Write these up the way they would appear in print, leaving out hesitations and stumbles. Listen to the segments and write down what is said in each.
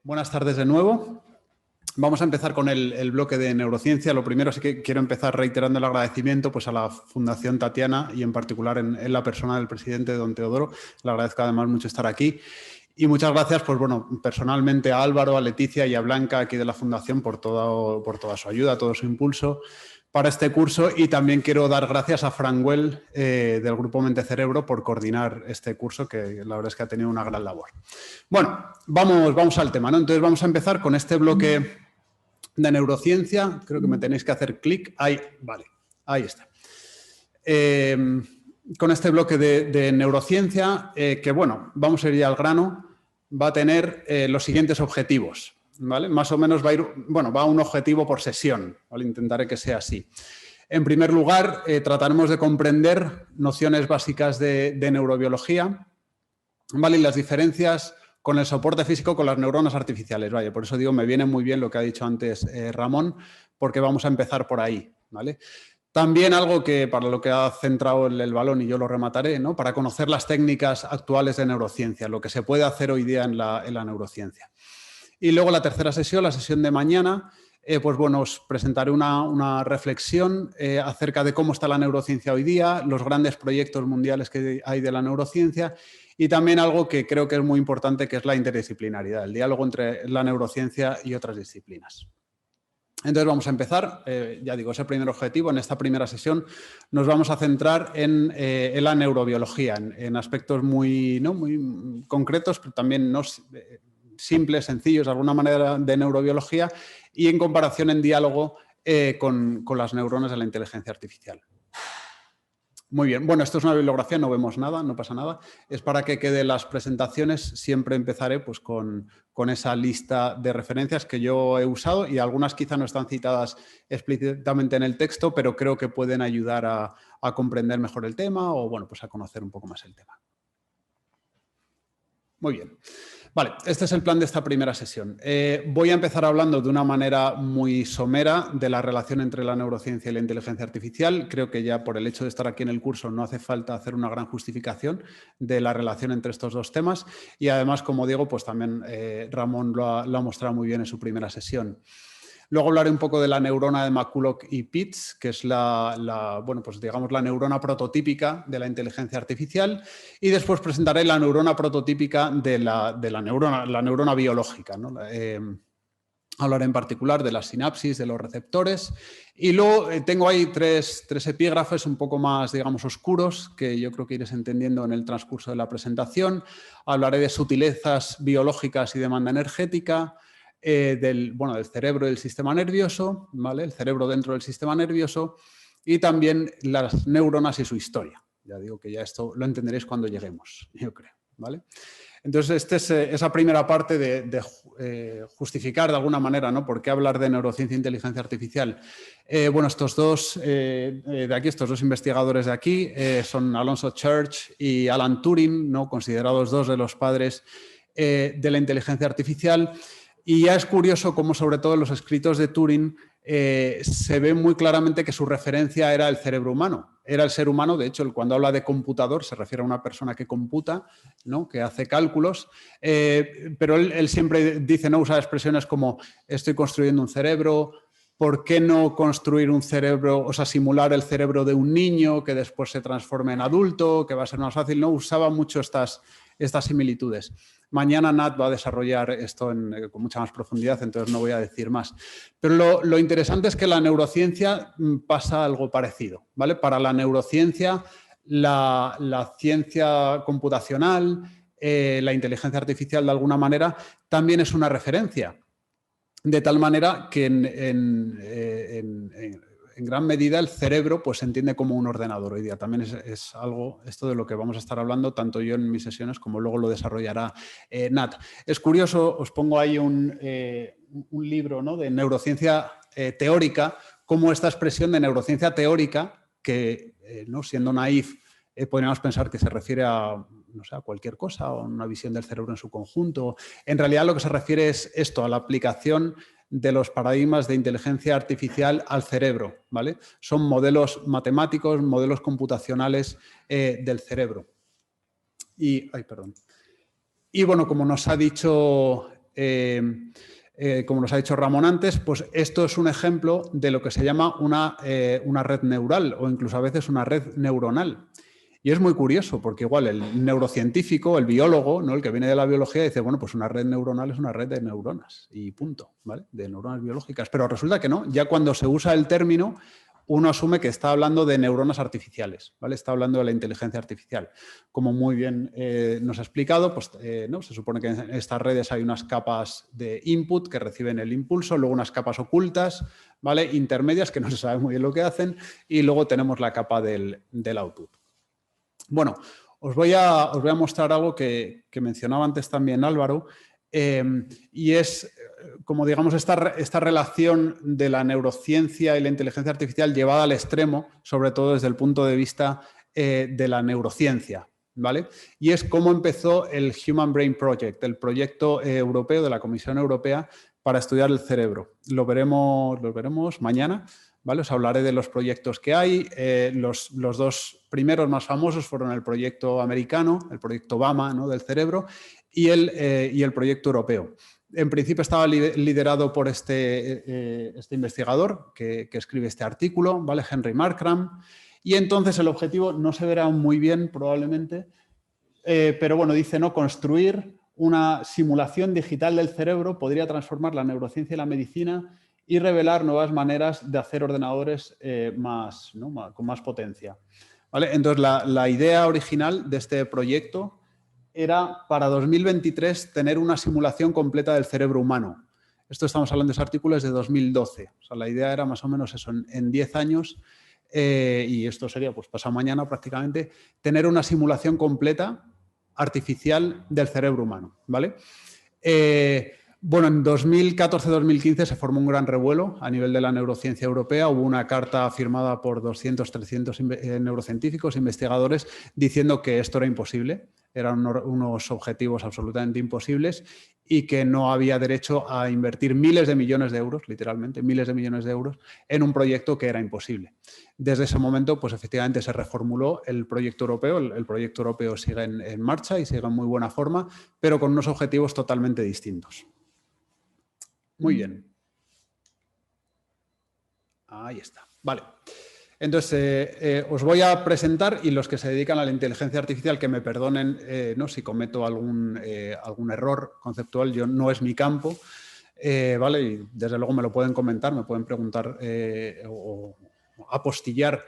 Buenas tardes de nuevo. Vamos a empezar con el bloque de neurociencia. Lo primero sí que quiero empezar reiterando el agradecimiento pues, a la Fundación Tatiana y en particular en la persona del presidente, don Teodoro. Le agradezco además mucho estar aquí. Y muchas gracias, pues bueno, personalmente a Álvaro, a Leticia y a Blanca aquí de la Fundación por toda su ayuda, todo su impulso para este curso, y también quiero dar gracias a Franguel del Grupo Mente Cerebro por coordinar este curso, que la verdad es que ha tenido una gran labor. Bueno, vamos al tema, ¿no? Entonces vamos a empezar con este bloque de neurociencia. Creo que me tenéis que hacer clic. Ahí, vale, ahí está. Con este bloque de neurociencia, que bueno, vamos a ir ya al grano, va a tener los siguientes objetivos. ¿Vale? Más o menos va a ir, bueno, va a un objetivo por sesión, ¿vale? Intentaré que sea así. En primer lugar, trataremos de comprender nociones básicas de neurobiología, ¿vale? Y las diferencias con el soporte físico con las neuronas artificiales, ¿vale? Por eso digo, me viene muy bien lo que ha dicho antes Ramón, porque vamos a empezar por ahí, ¿vale? También algo que para lo que ha centrado el balón, y yo lo remataré, ¿no? Para conocer las técnicas actuales de neurociencia, lo que se puede hacer hoy día en la neurociencia. Y luego la tercera sesión, la sesión de mañana, pues bueno, os presentaré una reflexión acerca de cómo está la neurociencia hoy día, los grandes proyectos mundiales que hay de la neurociencia y también algo que creo que es muy importante, que es la interdisciplinariedad, el diálogo entre la neurociencia y otras disciplinas. Entonces vamos a empezar, ya digo, ese primer objetivo. En esta primera sesión nos vamos a centrar en la neurobiología, en aspectos muy concretos, pero también no simples, sencillos, de alguna manera de neurobiología, y en comparación, en diálogo con las neuronas de la inteligencia artificial. Muy bien, bueno, esto es una bibliografía, no vemos nada, no pasa nada. Es para que queden las presentaciones. Siempre empezaré pues, con esa lista de referencias que yo he usado, y algunas quizá no están citadas explícitamente en el texto, pero creo que pueden ayudar a comprender mejor el tema o bueno, pues a conocer un poco más el tema. Muy bien. Vale, este es el plan de esta primera sesión. Voy a empezar hablando de una manera muy somera de la relación entre la neurociencia y la inteligencia artificial. Creo que ya por el hecho de estar aquí en el curso no hace falta hacer una gran justificación de la relación entre estos dos temas, y además, como digo, pues también Ramón lo ha mostrado muy bien en su primera sesión. Luego hablaré un poco de la neurona de McCulloch y Pitts, que es bueno, pues digamos la neurona prototípica de la inteligencia artificial, y después presentaré la neurona prototípica de la neurona biológica, ¿no? Hablaré en particular de las sinapsis, de los receptores, y luego tengo ahí tres epígrafes un poco más, digamos, oscuros, que yo creo que iréis entendiendo en el transcurso de la presentación. Hablaré de sutilezas biológicas y demanda energética, del cerebro y del sistema nervioso, ¿vale? El cerebro dentro del sistema nervioso, y también las neuronas y su historia. Ya digo que ya esto lo entenderéis cuando lleguemos, yo creo, ¿vale? Entonces, esta es esa primera parte de justificar de alguna manera, ¿no? ¿Por qué hablar de neurociencia e inteligencia artificial? Bueno, estos dos investigadores de aquí son Alonzo Church y Alan Turing, ¿no? Considerados dos de los padres de la inteligencia artificial. Y ya es curioso cómo, sobre todo en los escritos de Turing, se ve muy claramente que su referencia era el cerebro humano. Era el ser humano. De hecho, cuando habla de computador se refiere a una persona que computa, ¿no? Que hace cálculos, pero él siempre dice, no usa expresiones como estoy construyendo un cerebro, ¿por qué no construir un cerebro, o sea, simular el cerebro de un niño que después se transforme en adulto, que va a ser más fácil? No usaba mucho estas similitudes. Mañana Nat va a desarrollar esto con mucha más profundidad, entonces no voy a decir más. Pero lo interesante es que la neurociencia pasa algo parecido, ¿vale? Para la neurociencia, la ciencia computacional, la inteligencia artificial de alguna manera, también es una referencia. De tal manera que en gran medida el cerebro pues, se entiende como un ordenador hoy día. También es algo, esto de lo que vamos a estar hablando, tanto yo en mis sesiones como luego lo desarrollará Nat. Es curioso, os pongo ahí un libro, ¿no? De neurociencia teórica, como esta expresión de neurociencia teórica, que ¿no? Siendo naif, podríamos pensar que se refiere a, no sé, a cualquier cosa, o una visión del cerebro en su conjunto. En realidad lo que se refiere es esto, a la aplicación de los paradigmas de inteligencia artificial al cerebro, ¿vale? Son modelos matemáticos, modelos computacionales del cerebro. Y bueno, como nos ha dicho como nos ha dicho Ramón antes, pues esto es un ejemplo de lo que se llama una red neural o incluso a veces una red neuronal. Y es muy curioso porque igual el neurocientífico, el biólogo, ¿no? El que viene de la biología dice, bueno, pues una red neuronal es una red de neuronas y punto, ¿vale? De neuronas biológicas. Pero resulta que no, ya cuando se usa el término, uno asume que está hablando de neuronas artificiales, ¿vale? Está hablando de la inteligencia artificial. Como muy bien nos ha explicado, pues ¿no? Se supone que en estas redes hay unas capas de input que reciben el impulso, luego unas capas ocultas, ¿vale? Intermedias que no se sabe muy bien lo que hacen y luego tenemos la capa del output. Bueno, os voy a mostrar algo que mencionaba antes también Álvaro, y es, como digamos, esta relación de la neurociencia y la inteligencia artificial llevada al extremo, sobre todo desde el punto de vista de la neurociencia, ¿vale? Y es cómo empezó el Human Brain Project, el proyecto europeo de la Comisión Europea para estudiar el cerebro. Lo veremos mañana. ¿Vale? Os hablaré de los proyectos que hay. Los dos primeros más famosos fueron el proyecto americano, el proyecto Obama, ¿no? Del cerebro, y el proyecto europeo. En principio estaba liderado por este investigador que escribe este artículo, ¿vale? Henry Markram, y entonces el objetivo no se verá muy bien probablemente, pero bueno, dice, ¿no? Construir una simulación digital del cerebro podría transformar la neurociencia y la medicina y revelar nuevas maneras de hacer ordenadores con más potencia. ¿Vale? Entonces, la idea original de este proyecto era para 2023 tener una simulación completa del cerebro humano. Esto estamos hablando de ese artículo desde 2012. O sea, la idea era más o menos eso, en 10 años, y esto sería pues pasado mañana prácticamente, tener una simulación completa artificial del cerebro humano. ¿Vale? Bueno, en 2014-2015 se formó un gran revuelo a nivel de la neurociencia europea. Hubo una carta firmada por 200, 300 neurocientíficos, investigadores, diciendo que esto era imposible, eran unos objetivos absolutamente imposibles y que no había derecho a invertir miles de millones de euros, literalmente miles de millones de euros, en un proyecto que era imposible. Desde ese momento, pues efectivamente se reformuló el proyecto europeo. El proyecto europeo sigue en marcha y sigue en muy buena forma, pero con unos objetivos totalmente distintos. Muy bien. Ahí está. Vale. Entonces, os voy a presentar, y los que se dedican a la inteligencia artificial, que me perdonen ¿no? si cometo algún error conceptual, no es mi campo, ¿vale? Y desde luego me lo pueden comentar, me pueden preguntar o apostillar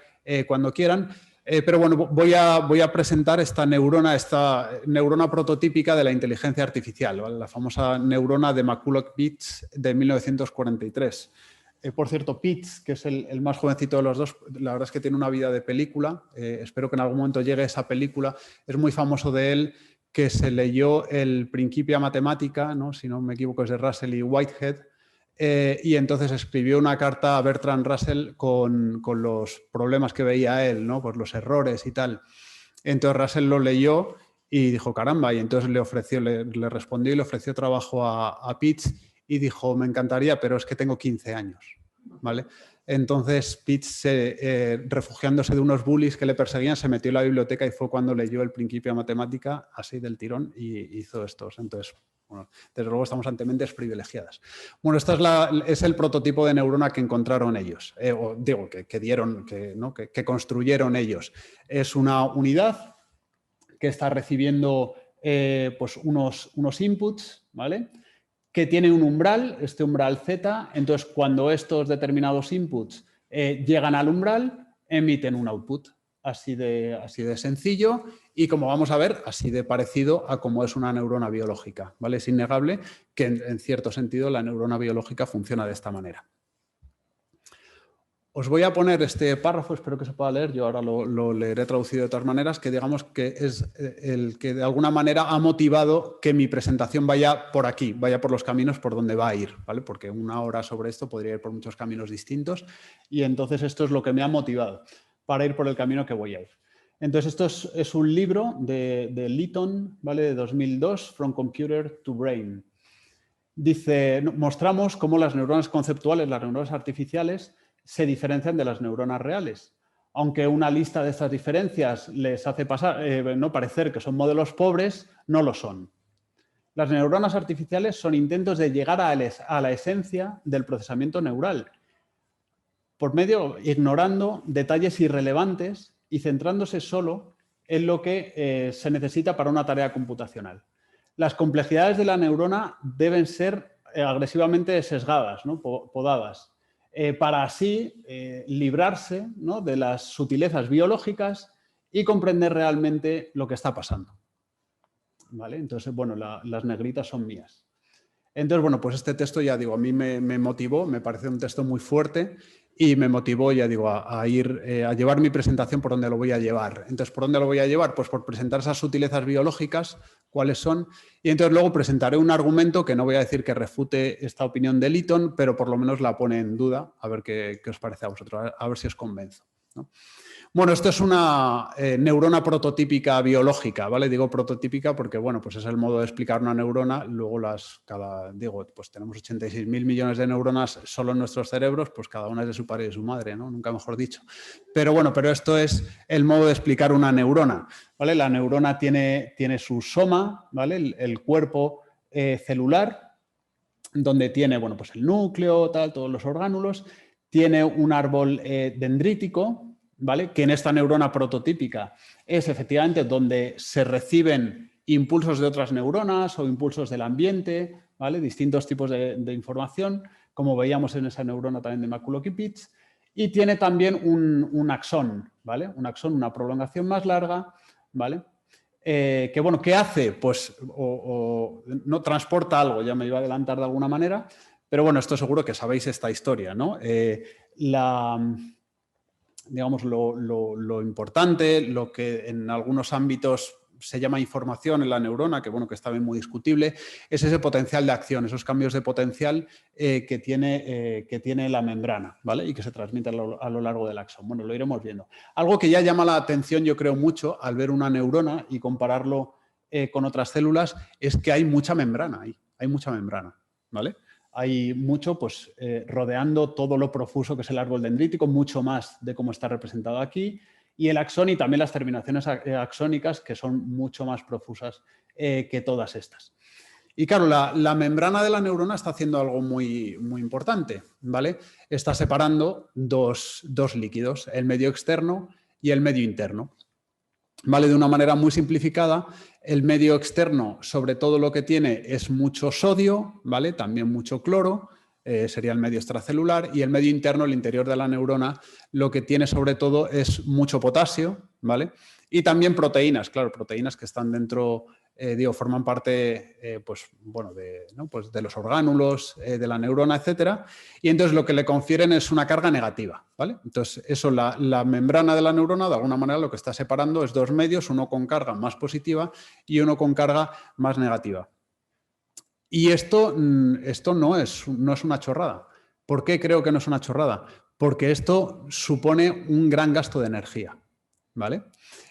cuando quieran. Pero bueno, voy a presentar esta neurona prototípica de la inteligencia artificial, ¿vale? La famosa neurona de McCulloch-Pitts de 1943. Por cierto, Pitts, que es el más jovencito de los dos, la verdad es que tiene una vida de película. Espero que en algún momento llegue esa película. Es muy famoso de él que se leyó el Principia Mathematica, ¿no? Si no me equivoco es de Russell y Whitehead, y entonces escribió una carta a Bertrand Russell con los problemas que veía él, ¿no? Pues los errores y tal. Entonces Russell lo leyó y dijo, caramba, y entonces le respondió y le ofreció trabajo a Pitts y dijo, me encantaría, pero es que tengo 15 años, ¿vale? Entonces Pitts, refugiándose de unos bullies que le perseguían, se metió en la biblioteca y fue cuando leyó el Principia Mathematica así del tirón y hizo estos. Entonces, bueno, desde luego estamos ante mentes privilegiadas. Bueno, esta es el prototipo de neurona que encontraron ellos, o digo, que construyeron ellos. Es una unidad que está recibiendo pues unos inputs, ¿vale? Que tiene un umbral, este umbral Z, entonces cuando estos determinados inputs llegan al umbral, emiten un output. Así de sencillo y, como vamos a ver, así de parecido a cómo es una neurona biológica, ¿vale? Es innegable que en cierto sentido la neurona biológica funciona de esta manera. Os voy a poner este párrafo, espero que se pueda leer, yo ahora lo leeré traducido de todas maneras, que digamos que es el que de alguna manera ha motivado que mi presentación vaya por aquí, vaya por los caminos por donde va a ir, ¿vale? Porque una hora sobre esto podría ir por muchos caminos distintos y entonces esto es lo que me ha motivado para ir por el camino que voy a ir. Entonces esto es un libro de Litton, ¿vale? De 2002, From Computer to Brain. Dice, mostramos cómo las neuronas conceptuales, las neuronas artificiales, se diferencian de las neuronas reales. Aunque una lista de estas diferencias les hace parecer que son modelos pobres, no lo son. Las neuronas artificiales son intentos de llegar a la esencia del procesamiento neural, ignorando detalles irrelevantes y centrándose solo en lo que se necesita para una tarea computacional. Las complejidades de la neurona deben ser agresivamente sesgadas, ¿no? Podadas, para así librarse, ¿no?, de las sutilezas biológicas y comprender realmente lo que está pasando. ¿Vale? Entonces, bueno, las negritas son mías. Entonces, bueno, pues este texto, ya digo, a mí me motivó, me parece un texto muy fuerte y me motivó, ya digo, a llevar mi presentación por donde lo voy a llevar. Entonces, ¿por dónde lo voy a llevar? Pues por presentar esas sutilezas biológicas, cuáles son, y entonces luego presentaré un argumento que no voy a decir que refute esta opinión de Litton, pero por lo menos la pone en duda, a ver qué os parece a vosotros, a ver si os convenzo, ¿no? Bueno, esto es una neurona prototípica biológica, ¿vale? Digo prototípica porque, bueno, pues es el modo de explicar una neurona. Luego pues tenemos 86.000 millones de neuronas solo en nuestros cerebros, pues cada una es de su padre y de su madre, ¿no? Nunca mejor dicho. Pero bueno, esto es el modo de explicar una neurona, ¿vale? La neurona tiene su soma, ¿vale? El cuerpo celular, donde tiene, bueno, pues el núcleo, todos los orgánulos, tiene un árbol dendrítico, ¿vale?, que en esta neurona prototípica es efectivamente donde se reciben impulsos de otras neuronas o impulsos del ambiente, ¿vale?, distintos tipos de información, como veíamos en esa neurona también de Maculo-Kipitz, y tiene también un axón, ¿vale?, un axón, una prolongación más larga, ¿vale?, que, bueno, ¿qué hace? Pues no transporta algo, ya me iba a adelantar de alguna manera, pero bueno, esto seguro que sabéis esta historia, ¿no? Digamos, lo importante, lo que en algunos ámbitos se llama información en la neurona, que bueno, que está bien muy discutible, es ese potencial de acción, esos cambios de potencial que tiene la membrana, ¿vale? Y que se transmite a lo largo del axón. Bueno, lo iremos viendo. Algo que ya llama la atención, yo creo, mucho al ver una neurona y compararlo con otras células, es que hay mucha membrana ahí, hay mucha membrana, ¿vale? Hay mucho, pues, rodeando todo lo profuso que es el árbol dendrítico, mucho más de cómo está representado aquí, y el axón y también las terminaciones axónicas, que son mucho más profusas que todas estas. Y claro, la membrana de la neurona está haciendo algo muy, muy importante, ¿vale? Está separando dos líquidos, el medio externo y el medio interno. ¿Vale? De una manera muy simplificada, el medio externo, sobre todo lo que tiene es mucho sodio, ¿vale? También mucho cloro, sería el medio extracelular, y el medio interno, el interior de la neurona, lo que tiene sobre todo es mucho potasio, ¿vale? Y también proteínas, claro, proteínas que están dentro, forman parte, pues, bueno, pues de los orgánulos, de la neurona, etcétera, y entonces lo que le confieren es una carga negativa, ¿vale? Entonces, eso, la membrana de la neurona, de alguna manera, lo que está separando es dos medios, uno con carga más positiva y uno con carga más negativa. Y esto no es una chorrada. ¿Por qué creo que no es una chorrada? Porque esto supone un gran gasto de energía, ¿vale?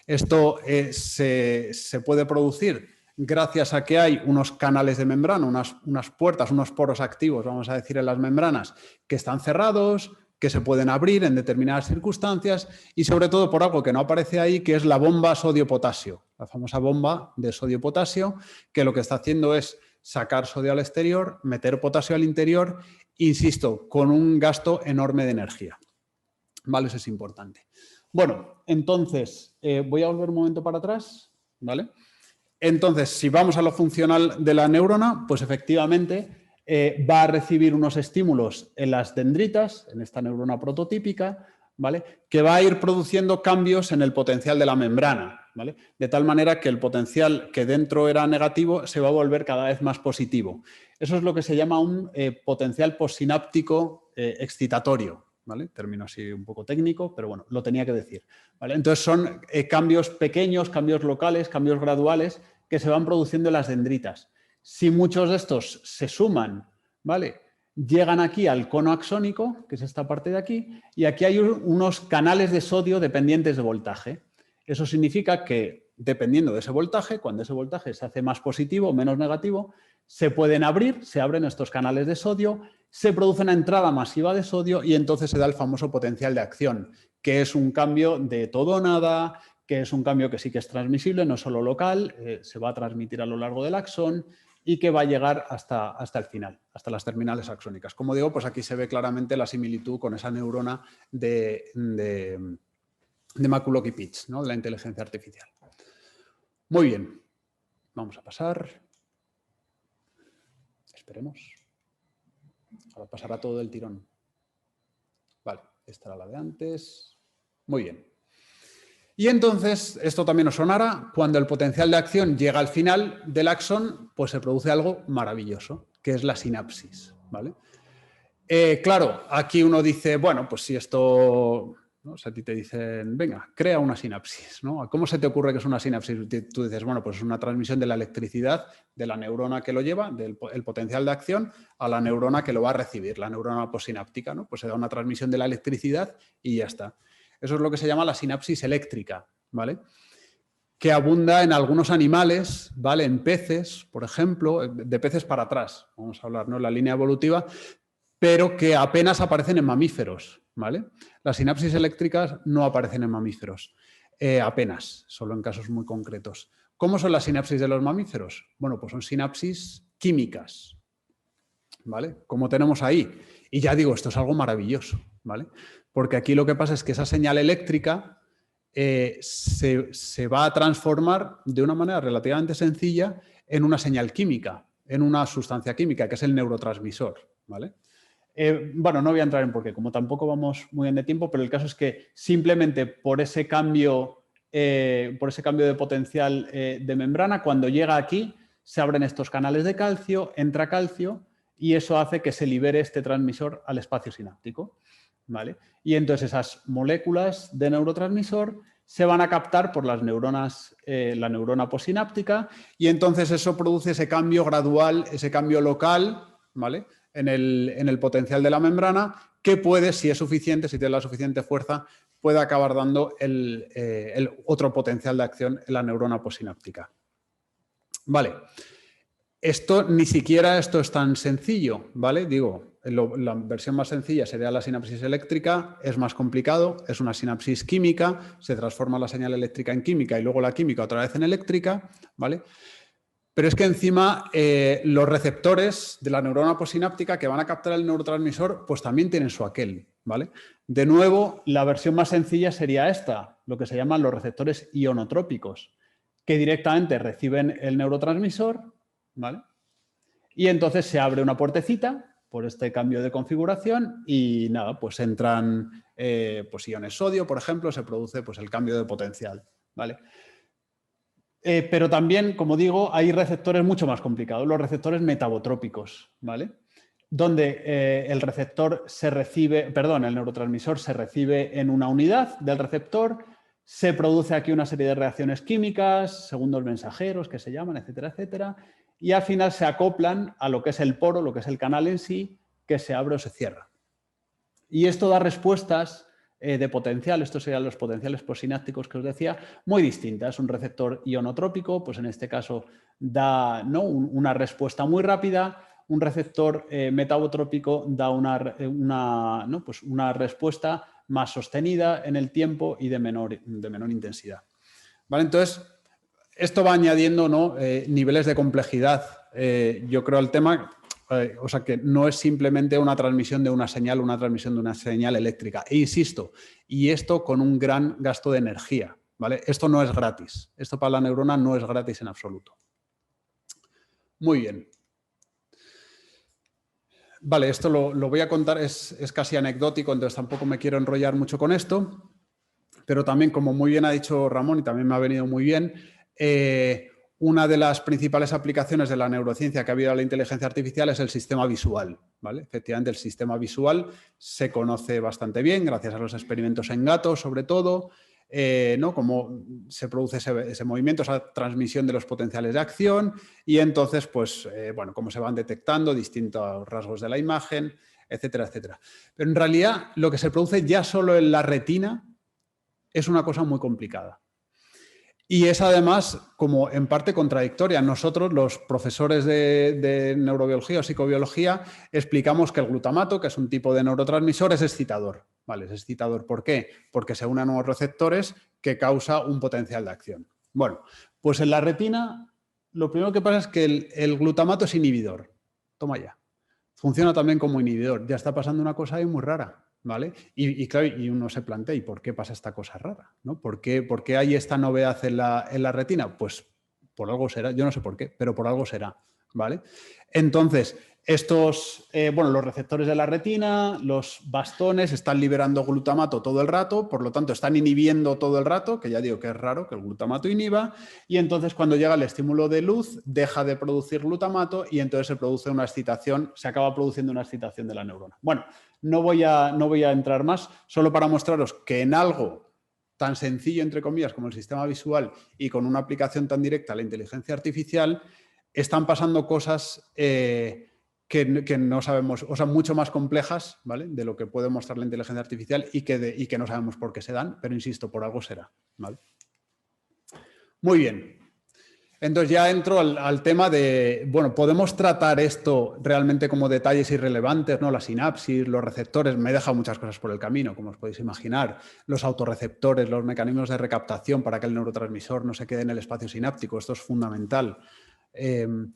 Esto se puede producir gracias a que hay unos canales de membrana, unas puertas, unos poros activos, vamos a decir, en las membranas, que están cerrados, que se pueden abrir en determinadas circunstancias, y sobre todo por algo que no aparece ahí, que es la bomba sodio-potasio, la famosa bomba de sodio-potasio, que lo que está haciendo es sacar sodio al exterior, meter potasio al interior, insisto, con un gasto enorme de energía. ¿Vale? Eso es importante. Bueno, entonces, voy a volver un momento para atrás, ¿vale? Entonces, si vamos a lo funcional de la neurona, pues efectivamente va a recibir unos estímulos en las dendritas, en esta neurona prototípica, ¿vale?, que va a ir produciendo cambios en el potencial de la membrana, ¿vale?, de tal manera que el potencial que dentro era negativo se va a volver cada vez más positivo. Eso es lo que se llama un potencial postsináptico excitatorio, ¿vale? Término así un poco técnico, pero bueno, lo tenía que decir, ¿vale? Entonces son cambios pequeños, cambios locales, cambios graduales que se van produciendo en las dendritas. Si muchos de estos se suman, ¿vale?, llegan aquí al cono axónico, que es esta parte de aquí, y aquí hay unos canales de sodio dependientes de voltaje. Eso significa que, dependiendo de ese voltaje, cuando ese voltaje se hace más positivo o menos negativo, se pueden abrir, se abren estos canales de sodio, se produce una entrada masiva de sodio y entonces se da el famoso potencial de acción, que es un cambio de todo o nada, que es un cambio que sí que es transmisible, no solo local, se va a transmitir a lo largo del axón y que va a llegar hasta el final, hasta las terminales axónicas. Como digo, pues aquí se ve claramente la similitud con esa neurona de Maculoki-Pitts, ¿no? De la inteligencia artificial. Muy bien, vamos a pasar. Esperemos. Ahora pasará todo del tirón. Vale, esta era la de antes. Muy bien. Y entonces, esto también os sonará, cuando el potencial de acción llega al final del axón, pues se produce algo maravilloso, que es la sinapsis, ¿vale? Claro, aquí uno dice, bueno, pues si esto, ¿no? O sea, a ti te dicen, venga, crea una sinapsis, ¿no? ¿Cómo se te ocurre que es una sinapsis? Tú dices, bueno, pues es una transmisión de la electricidad de la neurona que lo lleva, el potencial de acción, a la neurona que lo va a recibir, la neurona postsináptica, ¿no? Pues se da una transmisión de la electricidad y ya está. Eso es lo que se llama la sinapsis eléctrica, ¿vale? Que abunda en algunos animales, ¿vale? En peces, por ejemplo, de peces para atrás, vamos a hablar, ¿no? La línea evolutiva, pero que apenas aparecen en mamíferos, ¿vale? Las sinapsis eléctricas no aparecen en mamíferos, apenas, solo en casos muy concretos. ¿Cómo son las sinapsis de los mamíferos? Bueno, pues son sinapsis químicas, ¿vale? Como tenemos ahí. Y ya digo, esto es algo maravilloso, ¿vale? Porque aquí lo que pasa es que esa señal eléctrica se va a transformar de una manera relativamente sencilla en una señal química, en una sustancia química, que es el neurotransmisor, ¿vale? Bueno, no voy a entrar en por qué, como tampoco vamos muy bien de tiempo, pero el caso es que simplemente por ese cambio de potencial de membrana, cuando llega aquí, se abren estos canales de calcio, entra calcio y eso hace que se libere este transmisor al espacio sináptico, ¿vale? Y entonces esas moléculas de neurotransmisor se van a captar por las neuronas, la neurona postsináptica, y entonces eso produce ese cambio gradual, ese cambio local, ¿vale? En el potencial de la membrana, que puede, si es suficiente, si tiene la suficiente fuerza, puede acabar dando el otro potencial de acción en la neurona postsináptica. Vale. Ni siquiera esto es tan sencillo, ¿vale? Digo, la versión más sencilla sería la sinapsis eléctrica, es más complicado, es una sinapsis química, se transforma la señal eléctrica en química y luego la química otra vez en eléctrica, ¿vale? Pero es que encima los receptores de la neurona postsináptica que van a captar el neurotransmisor, pues también tienen su aquel, ¿vale? De nuevo, la versión más sencilla sería esta, lo que se llaman los receptores ionotrópicos, que directamente reciben el neurotransmisor, ¿vale? Y entonces se abre una puertecita por este cambio de configuración y nada, pues entran pues iones sodio, por ejemplo, se produce pues el cambio de potencial, ¿vale? Pero también, como digo, hay receptores mucho más complicados, los receptores metabotrópicos, ¿vale? Donde el neurotransmisor se recibe en una unidad del receptor, se produce aquí una serie de reacciones químicas, segundos mensajeros que se llaman, etcétera, etcétera, y al final se acoplan a lo que es el poro, lo que es el canal en sí, que se abre o se cierra. Y esto da respuestas de potencial, estos serían los potenciales postsinápticos que os decía, muy distintas. Un receptor ionotrópico, pues en este caso da, ¿no?, una respuesta muy rápida. Un receptor metabotrópico da pues una respuesta más sostenida en el tiempo y de menor intensidad. ¿Vale? Entonces, esto va añadiendo, ¿no?, niveles de complejidad, yo creo, al tema. O sea que no es simplemente una transmisión de una señal eléctrica. E insisto, y esto con un gran gasto de energía, ¿vale? Esto no es gratis. Esto para la neurona no es gratis en absoluto. Muy bien. Vale, esto lo voy a contar, es casi anecdótico, entonces tampoco me quiero enrollar mucho con esto, pero también, como muy bien ha dicho Ramón, y también me ha venido muy bien, una de las principales aplicaciones de la neurociencia que ha habido a la inteligencia artificial es el sistema visual, ¿vale? Efectivamente, el sistema visual se conoce bastante bien gracias a los experimentos en gatos, sobre todo, ¿no?, cómo se produce ese movimiento, esa transmisión de los potenciales de acción y entonces, pues, bueno, cómo se van detectando distintos rasgos de la imagen, etcétera, etcétera. Pero en realidad lo que se produce ya solo en la retina es una cosa muy complicada. Y es además como en parte contradictoria. Nosotros, los profesores de neurobiología o psicobiología, explicamos que el glutamato, que es un tipo de neurotransmisor, es excitador. ¿Vale? Es excitador. ¿Por qué? Porque se unen a unos receptores que causa un potencial de acción. Bueno, pues en la retina lo primero que pasa es que el glutamato es inhibidor. Toma ya. Funciona también como inhibidor. Ya está pasando una cosa ahí muy rara, ¿vale? Y claro, y uno se plantea, ¿y por qué pasa esta cosa rara? ¿No? ¿Por qué hay esta novedad en la retina? Pues por algo será. Yo no sé por qué, pero por algo será, ¿vale? Entonces, los receptores de la retina, los bastones, están liberando glutamato todo el rato, por lo tanto, están inhibiendo todo el rato, que ya digo que es raro que el glutamato inhiba, y entonces cuando llega el estímulo de luz, deja de producir glutamato y entonces se produce una excitación, se acaba produciendo una excitación de la neurona. Bueno, no voy a entrar más, solo para mostraros que en algo tan sencillo, entre comillas, como el sistema visual y con una aplicación tan directa a la inteligencia artificial, están pasando cosas que no sabemos, o sea, mucho más complejas, ¿vale? De lo que puede mostrar la inteligencia artificial y que no sabemos por qué se dan, pero insisto, por algo será, ¿vale? Muy bien. Entonces ya entro al tema de, bueno, podemos tratar esto realmente como detalles irrelevantes, ¿no? La sinapsis, los receptores, me he dejado muchas cosas por el camino, como os podéis imaginar, los autorreceptores, los mecanismos de recaptación para que el neurotransmisor no se quede en el espacio sináptico, esto es fundamental. El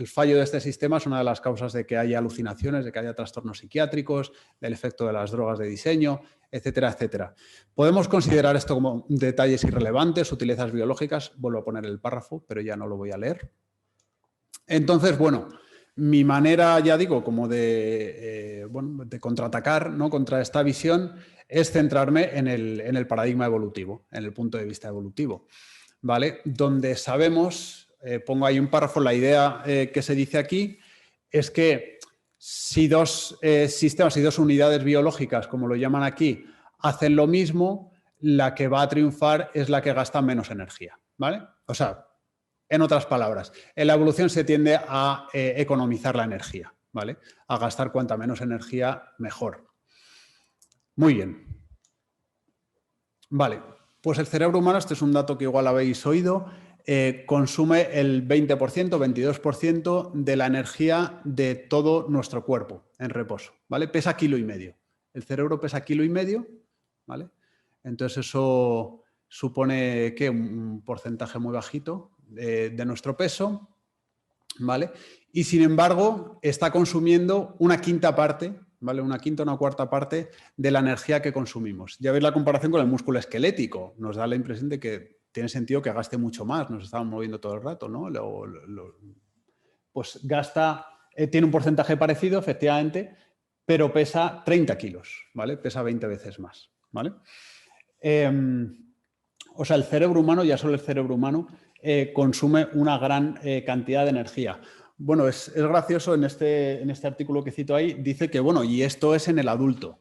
fallo de este sistema es una de las causas de que haya alucinaciones, de que haya trastornos psiquiátricos, del efecto de las drogas de diseño, etcétera, etcétera. Podemos considerar esto como detalles irrelevantes, sutilezas biológicas. Vuelvo a poner el párrafo, pero ya no lo voy a leer. Entonces, bueno, mi manera, ya digo, como de contraatacar, ¿no?, contra esta visión es centrarme en el paradigma evolutivo, en el punto de vista evolutivo, ¿vale? Donde sabemos... pongo ahí un párrafo, la idea que se dice aquí es que si dos sistemas y dos unidades biológicas, como lo llaman aquí, hacen lo mismo, la que va a triunfar es la que gasta menos energía, ¿vale? O sea, en otras palabras, en la evolución se tiende a economizar la energía, ¿vale? A gastar cuanta menos energía, mejor. Muy bien. Vale, pues el cerebro humano, este es un dato que igual habéis oído, consume el 20%, 22% de la energía de todo nuestro cuerpo en reposo, ¿vale? Pesa 1,5 kilos. El cerebro pesa 1,5 kilos, ¿vale? Entonces eso supone que un porcentaje muy bajito de nuestro peso, ¿vale? Y sin embargo está consumiendo una quinta parte, ¿vale? Una quinta o una cuarta parte de la energía que consumimos. Ya veis la comparación con el músculo esquelético. Nos da la impresión de que tiene sentido que gaste mucho más. Nos estamos moviendo todo el rato, ¿no? Pues gasta, tiene un porcentaje parecido, efectivamente, pero pesa 30 kilos, ¿vale? Pesa 20 veces más, ¿vale? O sea, el cerebro humano, ya solo el cerebro humano, consume una gran cantidad de energía. Bueno, es gracioso, en este artículo que cito ahí, dice que, bueno, y esto es en el adulto.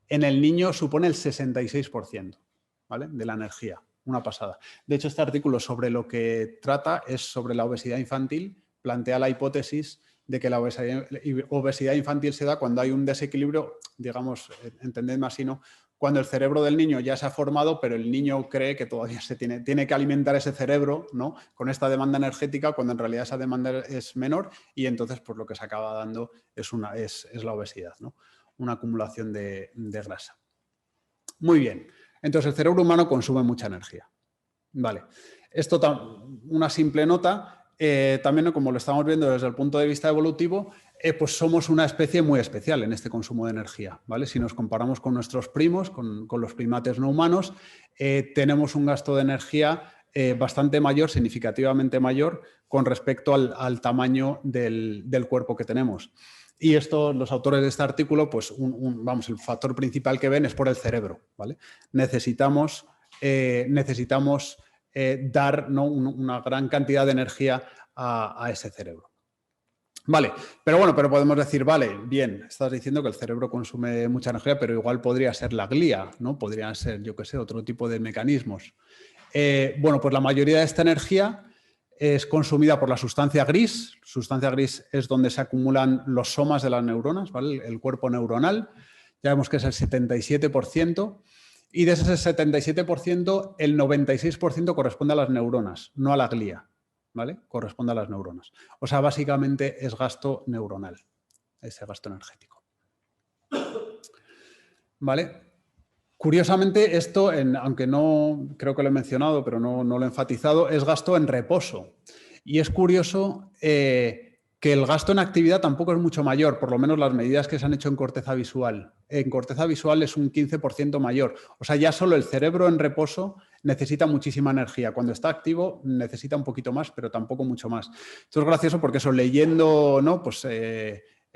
En el niño supone el 66%, ¿vale?, de la energía. Una pasada. De hecho, este artículo sobre lo que trata es sobre la obesidad infantil. Plantea la hipótesis de que la obesidad infantil se da cuando hay un desequilibrio, digamos, entendedme así, ¿no?, cuando el cerebro del niño ya se ha formado, pero el niño cree que todavía tiene que alimentar ese cerebro, ¿no?, con esta demanda energética, cuando en realidad esa demanda es menor, y entonces pues lo que se acaba dando es la obesidad, ¿no?, una acumulación de grasa. Muy bien. Entonces el cerebro humano consume mucha energía. Vale. Esto, una simple nota. También, como lo estamos viendo desde el punto de vista evolutivo, pues somos una especie muy especial en este consumo de energía, ¿vale? Si nos comparamos con nuestros primos, con los primates no humanos, tenemos un gasto de energía bastante mayor, significativamente mayor, con respecto al tamaño del cuerpo que tenemos. Y esto, los autores de este artículo, pues el factor principal que ven es por el cerebro, ¿vale? Necesitamos dar, ¿no?, una gran cantidad de energía a ese cerebro. Vale, pero podemos decir, vale, bien, estás diciendo que el cerebro consume mucha energía, pero igual podría ser la glía, ¿no? Podrían ser, yo qué sé, otro tipo de mecanismos. Pues la mayoría de esta energía es consumida por la sustancia gris. Sustancia gris es donde se acumulan los somas de las neuronas, ¿vale? El cuerpo neuronal. Ya vemos que es el 77%. Y de ese 77%, el 96% corresponde a las neuronas, no a la glía, ¿vale? Corresponde a las neuronas. O sea, básicamente es gasto neuronal, ese gasto energético. ¿Vale? Curiosamente, esto, aunque no creo que lo he mencionado, pero no lo he enfatizado, es gasto en reposo. Y es curioso que el gasto en actividad tampoco es mucho mayor, por lo menos las medidas que se han hecho en corteza visual. En corteza visual es un 15% mayor. O sea, ya solo el cerebro en reposo necesita muchísima energía. Cuando está activo necesita un poquito más, pero tampoco mucho más. Esto es gracioso porque eso, leyendo, ¿no? Pues,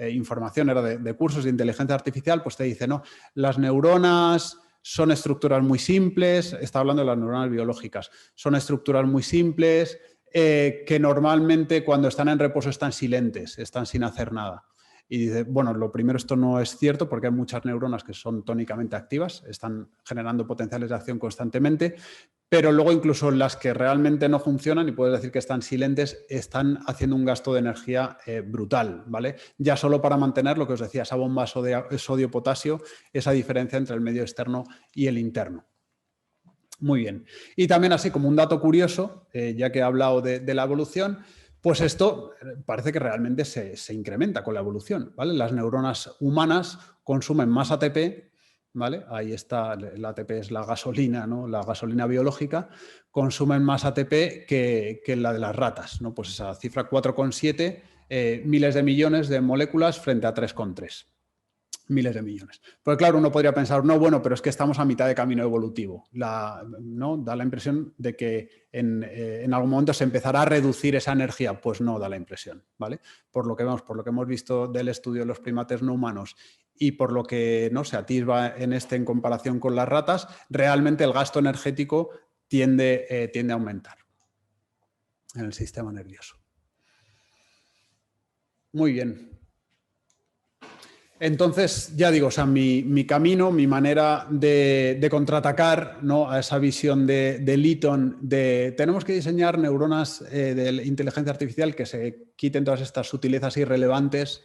información era de cursos de inteligencia artificial, pues te dice, no, las neuronas son estructuras muy simples, está hablando de las neuronas biológicas, son estructuras muy simples, que normalmente cuando están en reposo están silentes, están sin hacer nada. Y dice, bueno, lo primero, esto no es cierto porque hay muchas neuronas que son tónicamente activas, están generando potenciales de acción constantemente, pero luego incluso las que realmente no funcionan y puedes decir que están silentes, están haciendo un gasto de energía brutal, ¿vale? Ya solo para mantener lo que os decía, esa bomba sodio-potasio, esa diferencia entre el medio externo y el interno. Muy bien. Y también así como un dato curioso, ya que he hablado de la evolución, pues esto parece que realmente se incrementa con la evolución, ¿vale? Las neuronas humanas consumen más ATP, ¿vale? Ahí está, el ATP es la gasolina, ¿no? La gasolina biológica, consumen más ATP que la de las ratas, ¿no? Pues esa cifra 4,7 miles de millones de moléculas frente a 3,3. Miles de millones. Pues claro, uno podría pensar, no, bueno, pero es que estamos a mitad de camino evolutivo. ¿No? Da la impresión de que en algún momento se empezará a reducir esa energía. Pues no da la impresión, ¿vale? Por lo que vemos, por lo que hemos visto del estudio de los primates no humanos y por lo que no se atisba en comparación con las ratas, realmente el gasto energético tiende a aumentar en el sistema nervioso. Muy bien. Entonces, ya digo, o sea, mi camino, mi manera de contraatacar, ¿no? A esa visión de Litton de tenemos que diseñar neuronas de inteligencia artificial que se quiten todas estas sutilezas irrelevantes,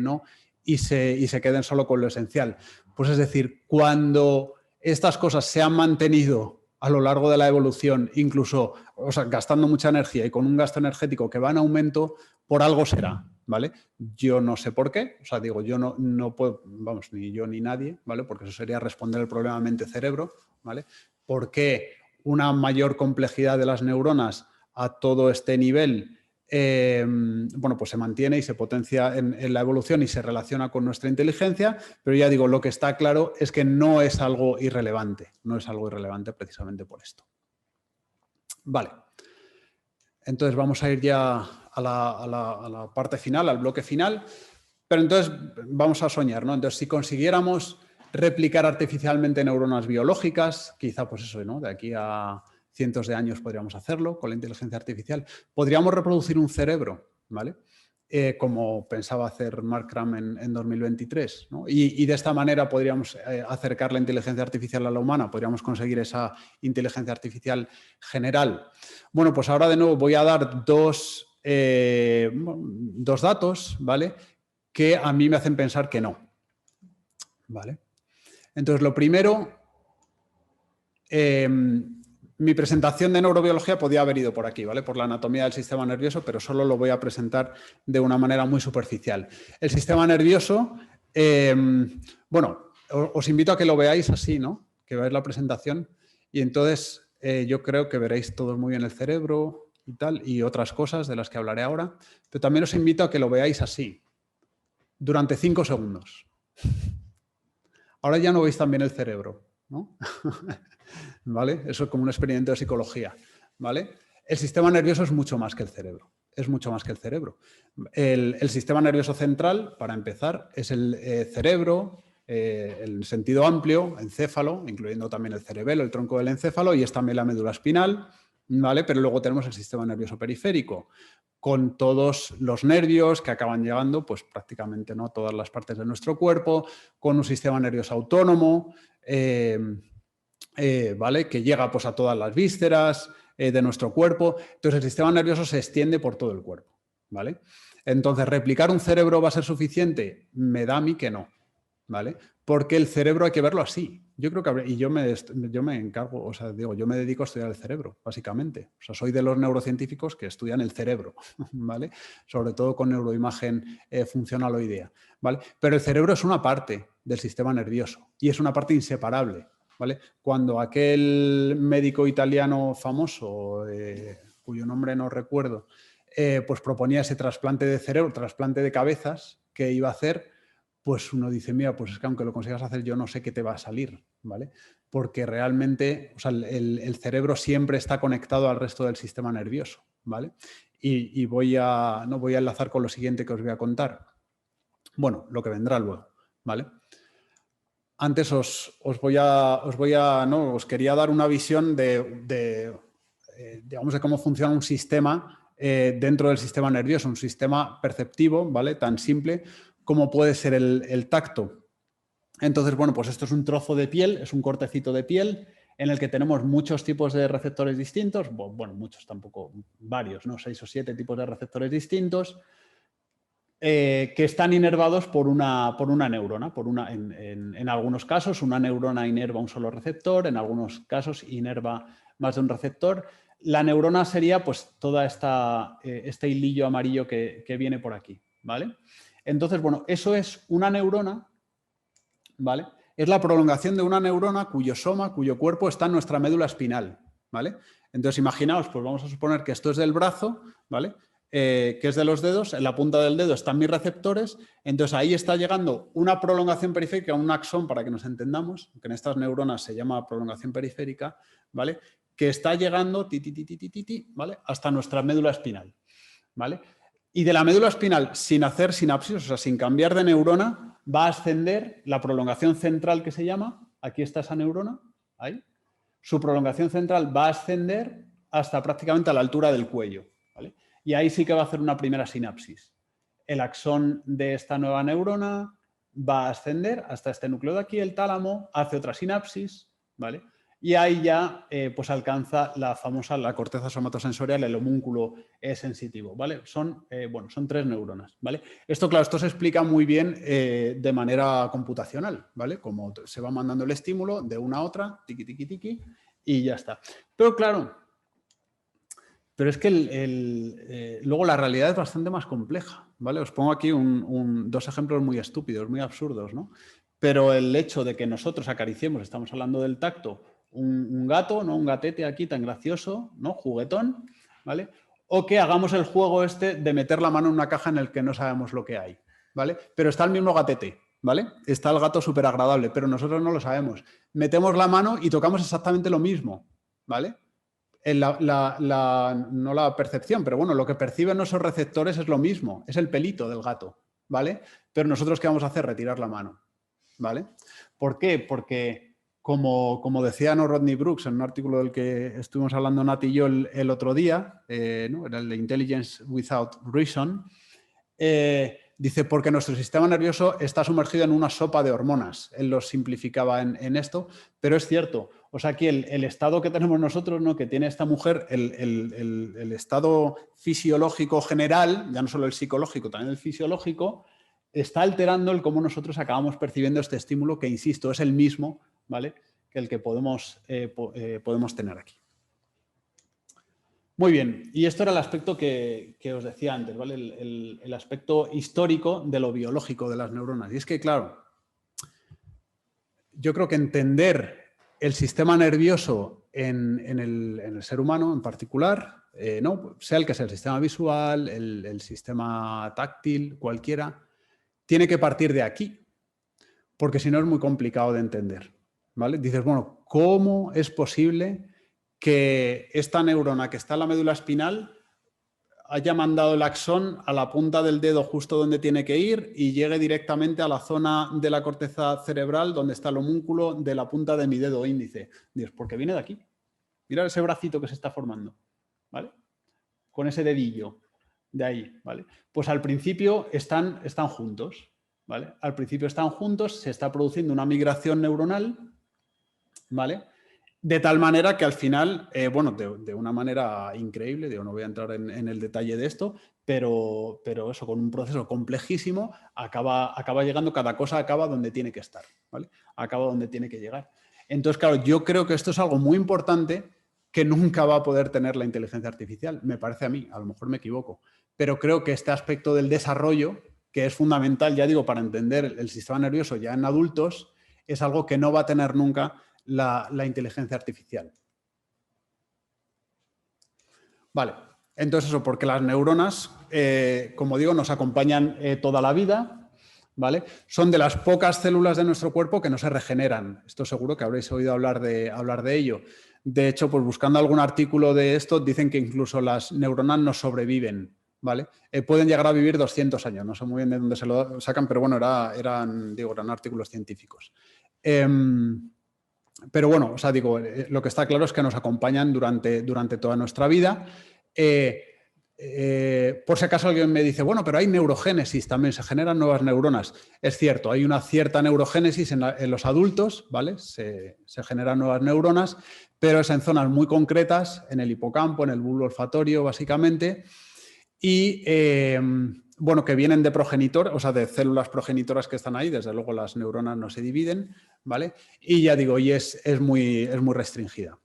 ¿no? y se queden solo con lo esencial. Pues es decir, cuando estas cosas se han mantenido a lo largo de la evolución, incluso, o sea, gastando mucha energía y con un gasto energético que va en aumento, por algo será, ¿vale? Yo no sé por qué, o sea, digo, yo no puedo, vamos, ni yo ni nadie, ¿vale? Porque eso sería responder el problema mente-cerebro, ¿vale? ¿Por qué una mayor complejidad de las neuronas a todo este nivel bueno, pues se mantiene y se potencia en la evolución y se relaciona con nuestra inteligencia, pero ya digo, lo que está claro es que no es algo irrelevante, no es algo irrelevante precisamente por esto. Vale, entonces vamos a ir ya a la parte final, al bloque final, pero entonces vamos a soñar, ¿no? Entonces, si consiguiéramos replicar artificialmente neuronas biológicas, quizá pues eso, ¿no? De aquí a cientos de años podríamos hacerlo con la inteligencia artificial. Podríamos reproducir un cerebro, ¿vale? Como pensaba hacer Mark Cram en 2023, ¿no? Y de esta manera podríamos acercar la inteligencia artificial a la humana, podríamos conseguir esa inteligencia artificial general. Bueno, pues ahora de nuevo voy a dar dos datos, ¿vale? Que a mí me hacen pensar que no, ¿vale? Entonces, lo primero, mi presentación de neurobiología podía haber ido por aquí, ¿vale? Por la anatomía del sistema nervioso, pero solo lo voy a presentar de una manera muy superficial. El sistema nervioso, bueno, os invito a que lo veáis así, ¿no? Que veáis la presentación y entonces yo creo que veréis todos muy bien el cerebro y tal, y otras cosas de las que hablaré ahora, pero también os invito a que lo veáis así, durante 5 segundos. Ahora ya no veis tan bien el cerebro, ¿no? ¿Vale? Eso es como un experimento de psicología, ¿vale? El sistema nervioso es mucho más que el cerebro, es mucho más que el cerebro. El sistema nervioso central, para empezar, es el cerebro, el sentido amplio, encéfalo, incluyendo también el cerebelo, el tronco del encéfalo, y es también la médula espinal, ¿vale? Pero luego tenemos el sistema nervioso periférico, con todos los nervios que acaban llegando, pues prácticamente, ¿no? Todas las partes de nuestro cuerpo, con un sistema nervioso autónomo, ¿vale? Que llega pues, a todas las vísceras de nuestro cuerpo. Entonces el sistema nervioso se extiende por todo el cuerpo, ¿vale? Entonces, ¿replicar un cerebro va a ser suficiente? Me da a mí que no, ¿vale? Porque el cerebro hay que verlo así. Yo creo que, y yo me encargo, o sea, digo, yo me dedico a estudiar el cerebro, básicamente. O sea, soy de los neurocientíficos que estudian el cerebro, ¿vale? Sobre todo con neuroimagen funcionaloidea, ¿vale? Pero el cerebro es una parte del sistema nervioso y es una parte inseparable, ¿vale? Cuando aquel médico italiano famoso, cuyo nombre no recuerdo, pues proponía ese trasplante de cerebro, trasplante de cabezas que iba a hacer, pues uno dice, mira, pues es que aunque lo consigas hacer, yo no sé qué te va a salir, ¿vale? Porque realmente, o sea, el cerebro siempre está conectado al resto del sistema nervioso, ¿vale? Y voy a enlazar con lo siguiente que os voy a contar. Bueno, lo que vendrá luego, ¿vale? Antes os quería dar una visión digamos, de cómo funciona un sistema dentro del sistema nervioso, un sistema perceptivo, ¿vale? Tan simple como puede ser el tacto. Entonces, bueno, pues esto es un trozo de piel, es un cortecito de piel en el que tenemos muchos tipos de receptores distintos, bueno, muchos tampoco, varios, ¿no? 6 o 7 tipos de receptores distintos, que están inervados por una neurona. En algunos casos, una neurona inerva un solo receptor, en algunos casos inerva más de un receptor. La neurona sería pues toda este hilillo amarillo que viene por aquí, ¿vale? Entonces, bueno, eso es una neurona, ¿vale? Es la prolongación de una neurona cuyo soma, cuyo cuerpo está en nuestra médula espinal, ¿vale? Entonces, imaginaos, pues vamos a suponer que esto es del brazo, ¿vale? Que es de los dedos, en la punta del dedo están mis receptores, entonces ahí está llegando una prolongación periférica, un axón para que nos entendamos, que en estas neuronas se llama prolongación periférica, ¿vale? Que está llegando ¿vale? Hasta nuestra médula espinal, ¿vale? Y de la médula espinal, sin hacer sinapsis, o sea, sin cambiar de neurona, va a ascender la prolongación central que se llama, aquí está esa neurona, ahí, su prolongación central va a ascender hasta prácticamente a la altura del cuello, ¿vale? Y ahí sí que va a hacer una primera sinapsis. El axón de esta nueva neurona va a ascender hasta este núcleo de aquí, el tálamo, hace otra sinapsis, ¿vale? Y ahí ya pues alcanza la corteza somatosensorial, el homúnculo sensitivo, ¿vale? Son 3 neuronas, ¿vale? Esto, claro, esto se explica muy bien de manera computacional, ¿vale? Como se va mandando el estímulo de una a otra, tiqui, tiqui, tiqui, y ya está. Pero claro, es que luego la realidad es bastante más compleja, ¿vale? Os pongo aquí dos ejemplos muy estúpidos, muy absurdos, ¿no? Pero el hecho de que nosotros acariciemos, estamos hablando del tacto, un gato, ¿no? Un gatete aquí tan gracioso, ¿no? Juguetón, ¿vale? O que hagamos el juego este de meter la mano en una caja en el que no sabemos lo que hay, ¿vale? Pero está el mismo gatete, ¿vale? Está el gato súper agradable, pero nosotros no lo sabemos. Metemos la mano y tocamos exactamente lo mismo, ¿vale? No la percepción, pero bueno, lo que perciben nuestros receptores es lo mismo, es el pelito del gato, ¿vale? Pero nosotros, ¿qué vamos a hacer? Retirar la mano, ¿vale? ¿Por qué? Porque, como decía Rodney Brooks en un artículo del que estuvimos hablando Nat y yo el otro día, ¿no? Era el de Intelligence Without Reason, dice, porque nuestro sistema nervioso está sumergido en una sopa de hormonas. Él lo simplificaba en esto, pero es cierto. O sea, aquí el estado que tenemos nosotros, ¿no? Que tiene esta mujer, el estado fisiológico general, ya no solo el psicológico, también el fisiológico, está alterando el cómo nosotros acabamos percibiendo este estímulo, que, insisto, es el mismo, ¿vale? Que el que podemos tener aquí. Muy bien, y esto era el aspecto que os decía antes, ¿vale? El aspecto histórico de lo biológico de las neuronas. Y es que, claro, yo creo que entender el sistema nervioso en el ser humano en particular, ¿no? Sea el que sea, el sistema visual, el sistema táctil, cualquiera, tiene que partir de aquí, porque si no es muy complicado de entender, ¿vale? Dices, bueno, ¿cómo es posible que esta neurona que está en la médula espinal haya mandado el axón a la punta del dedo justo donde tiene que ir y llegue directamente a la zona de la corteza cerebral donde está el homúnculo de la punta de mi dedo índice? Dios, porque viene de aquí. Mira ese bracito que se está formando, ¿vale? Con ese dedillo de ahí, ¿vale? Pues al principio están juntos, ¿vale? Al principio están juntos, se está produciendo una migración neuronal, ¿vale? De tal manera que al final, de una manera increíble, no voy a entrar en el detalle de esto, pero eso, con un proceso complejísimo, acaba llegando, cada cosa acaba donde tiene que estar, ¿vale? Acaba donde tiene que llegar. Entonces, claro, yo creo que esto es algo muy importante que nunca va a poder tener la inteligencia artificial, me parece a mí, a lo mejor me equivoco, pero creo que este aspecto del desarrollo, que es fundamental, ya digo, para entender el sistema nervioso ya en adultos, es algo que no va a tener nunca la inteligencia artificial. Vale, entonces eso, porque las neuronas, como digo, nos acompañan toda la vida, ¿vale? Son de las pocas células de nuestro cuerpo que no se regeneran. Esto seguro que habréis oído hablar de ello. De hecho, pues buscando algún artículo de esto, dicen que incluso las neuronas no sobreviven, ¿vale? Pueden llegar a vivir 200 años, no sé muy bien de dónde se lo sacan, pero bueno, eran artículos científicos. Pero bueno, o sea, digo, lo que está claro es que nos acompañan durante toda nuestra vida. Por si acaso alguien me dice, bueno, pero hay neurogénesis también, se generan nuevas neuronas. Es cierto, hay una cierta neurogénesis en los adultos, ¿vale? Se generan nuevas neuronas, pero es en zonas muy concretas, en el hipocampo, en el bulbo olfatorio, básicamente, y bueno, que vienen de progenitor, o sea, de células progenitoras que están ahí, desde luego las neuronas no se dividen, ¿vale? Y ya digo, y es muy restringida,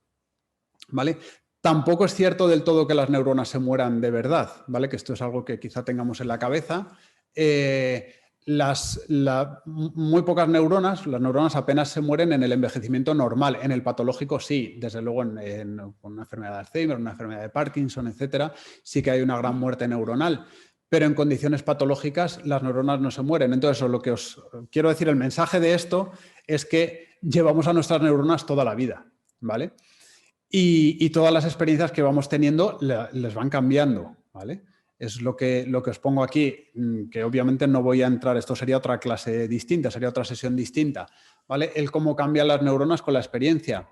¿vale? Tampoco es cierto del todo que las neuronas se mueran de verdad, ¿vale? Que esto es algo que quizá tengamos en la cabeza. Muy pocas neuronas, las neuronas apenas se mueren en el envejecimiento normal, en el patológico sí, desde luego en una enfermedad de Alzheimer, una enfermedad de Parkinson, etcétera, sí que hay una gran muerte neuronal, pero en condiciones patológicas las neuronas no se mueren. Entonces, lo que os quiero decir, el mensaje de esto es que llevamos a nuestras neuronas toda la vida, ¿vale? Y todas las experiencias que vamos teniendo les van cambiando, ¿vale? Es lo que os pongo aquí, que obviamente no voy a entrar, esto sería otra clase distinta, sería otra sesión distinta, ¿vale? El cómo cambian las neuronas con la experiencia.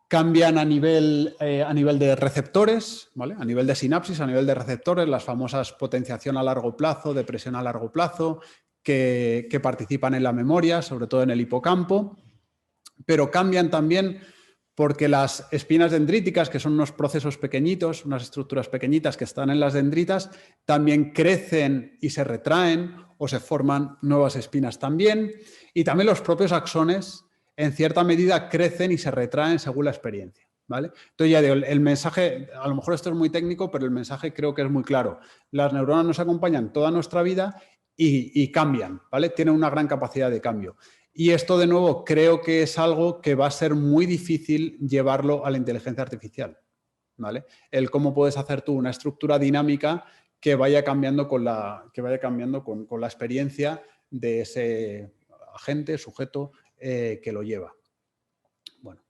Cambian a nivel de receptores, ¿vale? A nivel de sinapsis, a nivel de receptores, las famosas potenciación a largo plazo, depresión a largo plazo, que participan en la memoria, sobre todo en el hipocampo, pero cambian también porque las espinas dendríticas, que son unos procesos pequeñitos, unas estructuras pequeñitas que están en las dendritas, también crecen y se retraen o se forman nuevas espinas también. Y también los propios axones, en cierta medida, crecen y se retraen según la experiencia, ¿vale? Entonces, ya digo, el mensaje, a lo mejor esto es muy técnico, pero el mensaje creo que es muy claro. Las neuronas nos acompañan toda nuestra vida y cambian, ¿vale? Tienen una gran capacidad de cambio. Y esto, de nuevo, creo que es algo que va a ser muy difícil llevarlo a la inteligencia artificial, ¿vale? El cómo puedes hacer tú una estructura dinámica que vaya cambiando con la experiencia de ese agente, sujeto que lo lleva. Bueno.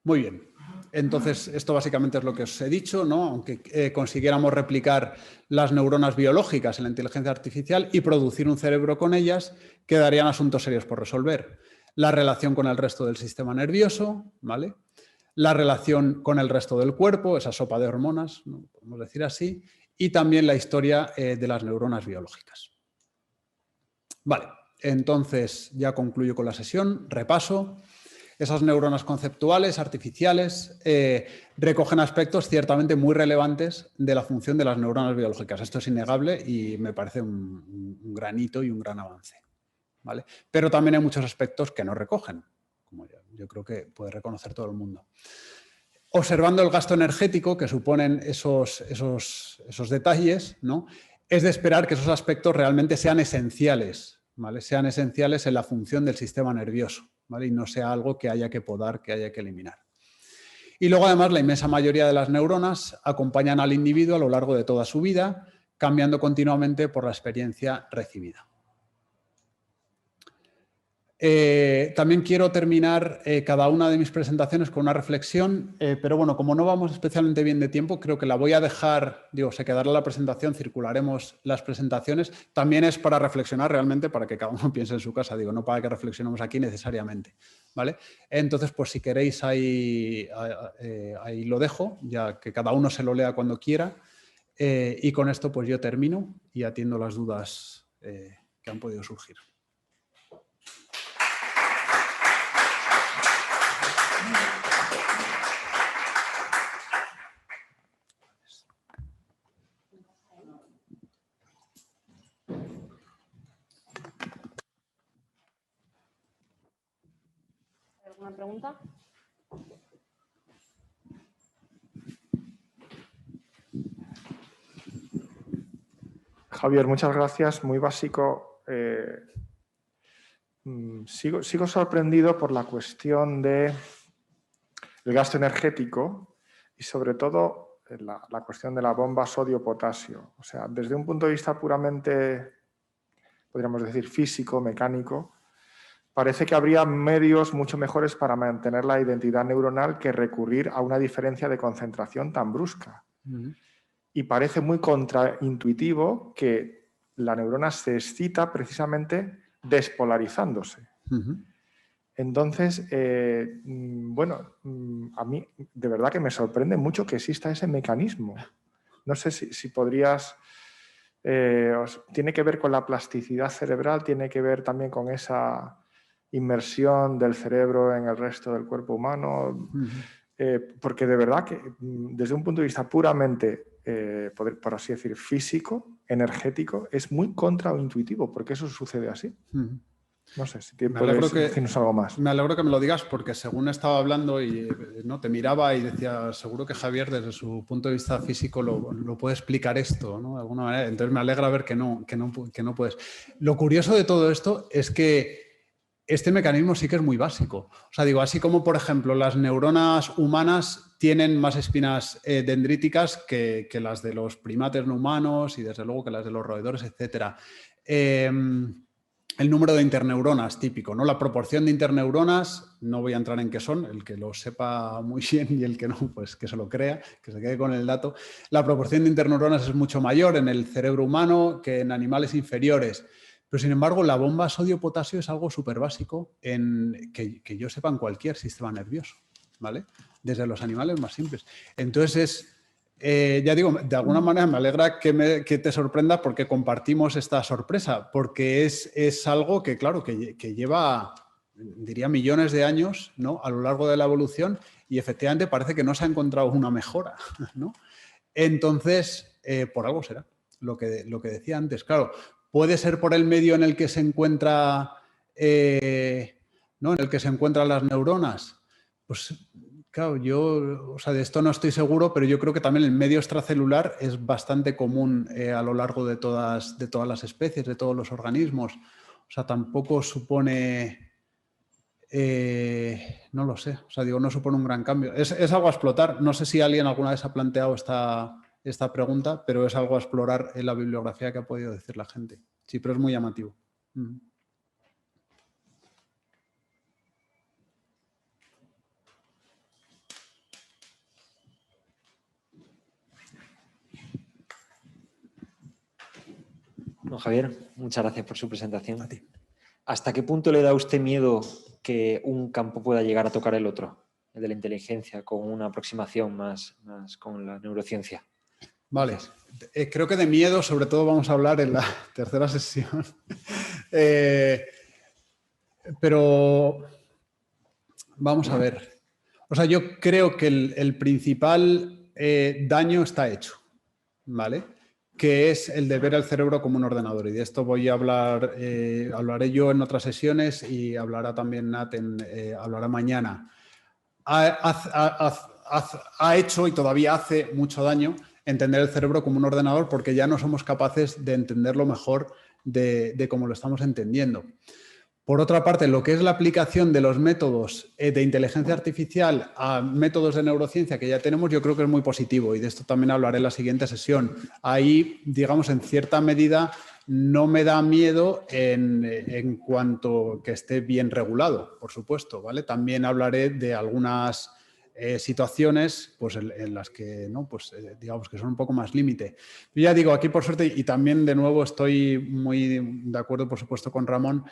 Muy bien. Entonces, esto básicamente es lo que os he dicho, ¿no? Aunque consiguiéramos replicar las neuronas biológicas en la inteligencia artificial y producir un cerebro con ellas, quedarían asuntos serios por resolver. La relación con el resto del sistema nervioso, ¿vale? La relación con el resto del cuerpo, esa sopa de hormonas, ¿no? Podemos decir así, y también la historia de las neuronas biológicas. Vale, entonces ya concluyo con la sesión, repaso. Esas neuronas conceptuales, artificiales, recogen aspectos ciertamente muy relevantes de la función de las neuronas biológicas. Esto es innegable y me parece un gran hito y un gran avance, ¿vale? Pero también hay muchos aspectos que no recogen, como yo creo que puede reconocer todo el mundo. Observando el gasto energético que suponen esos detalles, ¿no? Es de esperar que esos aspectos realmente sean esenciales, ¿vale? Sean esenciales en la función del sistema nervioso, ¿vale? Y no sea algo que haya que podar, que haya que eliminar. Y luego, además, la inmensa mayoría de las neuronas acompañan al individuo a lo largo de toda su vida, cambiando continuamente por la experiencia recibida. También quiero terminar cada una de mis presentaciones con una reflexión, pero bueno, como no vamos especialmente bien de tiempo, creo que la voy a dejar, se quedará la presentación, circularemos las presentaciones. También es para reflexionar realmente, para que cada uno piense en su casa, no para que reflexionemos aquí necesariamente, ¿vale? Entonces, pues si queréis ahí lo dejo, ya que cada uno se lo lea cuando quiera, y con esto pues yo termino y atiendo las dudas que han podido surgir. ¿Alguna pregunta? Javier, muchas gracias. Muy básico. Sigo sorprendido por la cuestión del gasto energético y sobre todo la cuestión de la bomba sodio-potasio. O sea, desde un punto de vista puramente, podríamos decir, físico, mecánico, parece que habría medios mucho mejores para mantener la identidad neuronal que recurrir a una diferencia de concentración tan brusca. Y parece muy contraintuitivo que la neurona se excita precisamente despolarizándose. Entonces, bueno, a mí de verdad que me sorprende mucho que exista ese mecanismo. No sé si podrías... tiene que ver con la plasticidad cerebral, tiene que ver también con esa inmersión del cerebro en el resto del cuerpo humano, porque de verdad que desde un punto de vista puramente, por así decir, físico, energético, es muy contraintuitivo, porque eso sucede así. No sé si puedes decirnos algo más. Me alegro que me lo digas, porque según estaba hablando y no te miraba y decía, seguro que Javier desde su punto de vista físico lo puede explicar esto, ¿no? De alguna manera. Entonces me alegra ver que no puedes. Lo curioso de todo esto es que este mecanismo sí que es muy básico. O sea, digo, así como, por ejemplo, las neuronas humanas tienen más espinas dendríticas que las de los primates no humanos y desde luego que las de los roedores, etc. El número de interneuronas típico, ¿no? La proporción de interneuronas, no voy a entrar en qué son, el que lo sepa muy bien y el que no, pues que se lo crea, que se quede con el dato. La proporción de interneuronas es mucho mayor en el cerebro humano que en animales inferiores. Pero, sin embargo, la bomba sodio-potasio es algo súper básico que yo sepa en cualquier sistema nervioso, ¿vale? Desde los animales más simples. Entonces, ya digo, de alguna manera me alegra que te sorprenda porque compartimos esta sorpresa, porque es algo que, claro, que lleva, diría, millones de años, ¿no? A lo largo de la evolución y efectivamente parece que no se ha encontrado una mejora, ¿no? Entonces, por algo será, lo que decía antes, claro. Puede ser por el medio en el que se encuentra, ¿no? En el que se encuentran las neuronas. Pues claro, yo, o sea, de esto no estoy seguro, pero yo creo que también el medio extracelular es bastante común a lo largo de todas las especies, de todos los organismos. O sea, tampoco supone, no lo sé, o sea, digo, no supone un gran cambio. Es algo a explotar. No sé si alguien alguna vez ha planteado esta pregunta, pero es algo a explorar en la bibliografía que ha podido decir la gente. Sí, pero es muy llamativo. Don Javier, muchas gracias por su presentación. A ti. ¿Hasta qué punto le da a usted miedo que un campo pueda llegar a tocar el otro, el de la inteligencia, con una aproximación más con la neurociencia? Vale, creo que de miedo sobre todo vamos a hablar en la tercera sesión. Pero vamos a ver. O sea, yo creo que el principal daño está hecho, ¿vale? Que es el de ver el cerebro como un ordenador. Y de esto voy a hablar, hablaré yo en otras sesiones y hablará también Nat, hablará mañana. Ha hecho y todavía hace mucho daño entender el cerebro como un ordenador porque ya no somos capaces de entenderlo mejor de cómo lo estamos entendiendo. Por otra parte, lo que es la aplicación de los métodos de inteligencia artificial a métodos de neurociencia que ya tenemos, yo creo que es muy positivo y de esto también hablaré en la siguiente sesión. Ahí, digamos, en cierta medida no me da miedo en cuanto que esté bien regulado, por supuesto, ¿vale? También hablaré de algunas situaciones pues, en las que, ¿no? Pues, digamos que son un poco más límite. Yo ya digo, aquí por suerte, y también de nuevo estoy muy de acuerdo, por supuesto, con Ramón,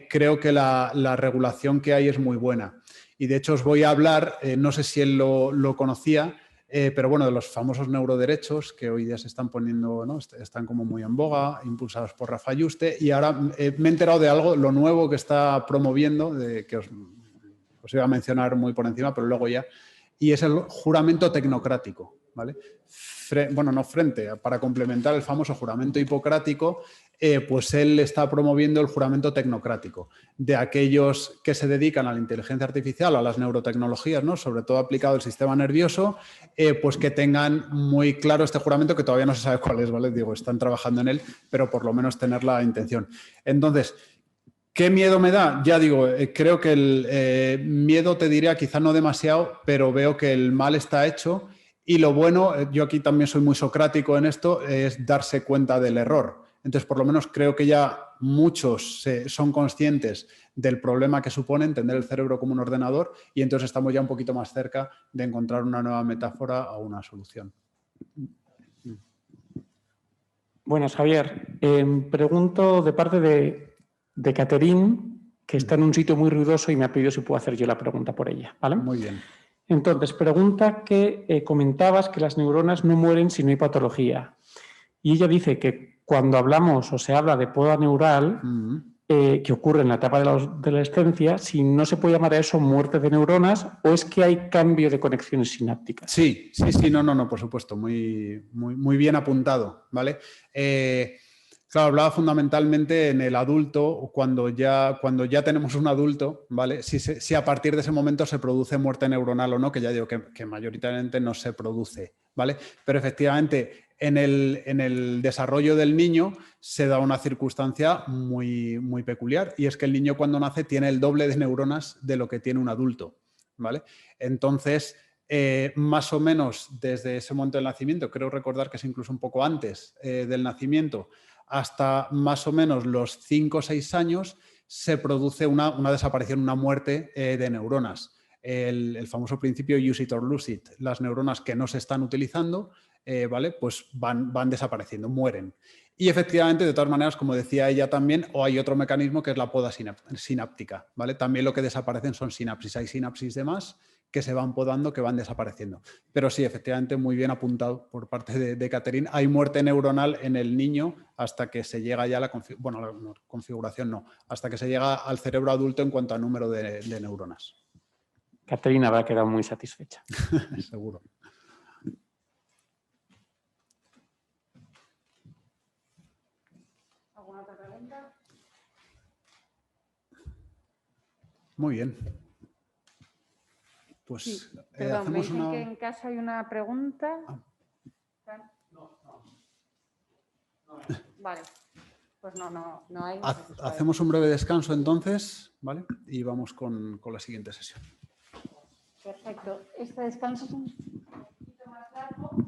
creo que la regulación que hay es muy buena. Y de hecho os voy a hablar, no sé si él lo conocía, pero bueno, de los famosos neuroderechos que hoy día se están poniendo, ¿no? Están como muy en boga, impulsados por Rafa Yuste, y ahora me he enterado de algo, lo nuevo que está promoviendo, que os iba a mencionar muy por encima, pero luego ya, y es el juramento tecnocrático, ¿vale? Bueno, no frente, para complementar el famoso juramento hipocrático, pues él está promoviendo el juramento tecnocrático de aquellos que se dedican a la inteligencia artificial, a las neurotecnologías, ¿no? Sobre todo aplicado al sistema nervioso, pues que tengan muy claro este juramento, que todavía no se sabe cuál es, ¿vale? Digo, están trabajando en él, pero por lo menos tener la intención. Entonces, ¿qué miedo me da? Ya digo, creo que el miedo, te diría, quizá no demasiado, pero veo que el mal está hecho Y lo bueno, yo aquí también soy muy socrático en esto, es darse cuenta del error. Entonces, por lo menos creo que ya muchos son conscientes del problema que supone entender el cerebro como un ordenador y entonces estamos ya un poquito más cerca de encontrar una nueva metáfora o una solución. Buenas, Javier. Pregunto de parte de Catherine, que está en un sitio muy ruidoso y me ha pedido si puedo hacer yo la pregunta por ella. ¿Vale? Muy bien. Entonces, pregunta que comentabas que las neuronas no mueren si no hay patología. Y ella dice que cuando hablamos o se habla de poda neural, que ocurre en la etapa de la adolescencia, si no se puede llamar a eso muerte de neuronas o es que hay cambio de conexiones sinápticas. Sí, no, por supuesto, muy bien apuntado, ¿vale? Claro, hablaba fundamentalmente en el adulto, cuando ya tenemos un adulto, ¿vale? Si a partir de ese momento se produce muerte neuronal o no, que ya digo que mayoritariamente no se produce, ¿vale? Pero efectivamente en el desarrollo del niño se da una circunstancia muy peculiar y es que el niño cuando nace tiene el doble de neuronas de lo que tiene un adulto, ¿vale? Entonces, más o menos desde ese momento del nacimiento, creo recordar que es incluso un poco antes del nacimiento, hasta más o menos los 5 o 6 años se produce una desaparición, una muerte de neuronas. El famoso principio use it or lose it. Las neuronas que no se están utilizando, ¿vale? Pues van desapareciendo, mueren. Y efectivamente, de todas maneras, como decía ella también, o hay otro mecanismo que es la poda sináptica, ¿vale? También lo que desaparecen son sinapsis. Hay sinapsis de más que se van podando, que van desapareciendo. Pero sí, efectivamente, muy bien apuntado por parte de Catherine. Hay muerte neuronal en el niño hasta que se llega ya a la configuración, no, hasta que se llega al cerebro adulto en cuanto a número de neuronas. Catherine habrá quedado muy satisfecha. Seguro. ¿Alguna otra pregunta? Muy bien. Pues Sí, perdón, me hacemos dicen una... que en casa hay una pregunta. Vale, pues no hay. Hacemos un breve descanso entonces, ¿vale? Y vamos con la siguiente sesión. Perfecto. Este descanso es un poquito más largo.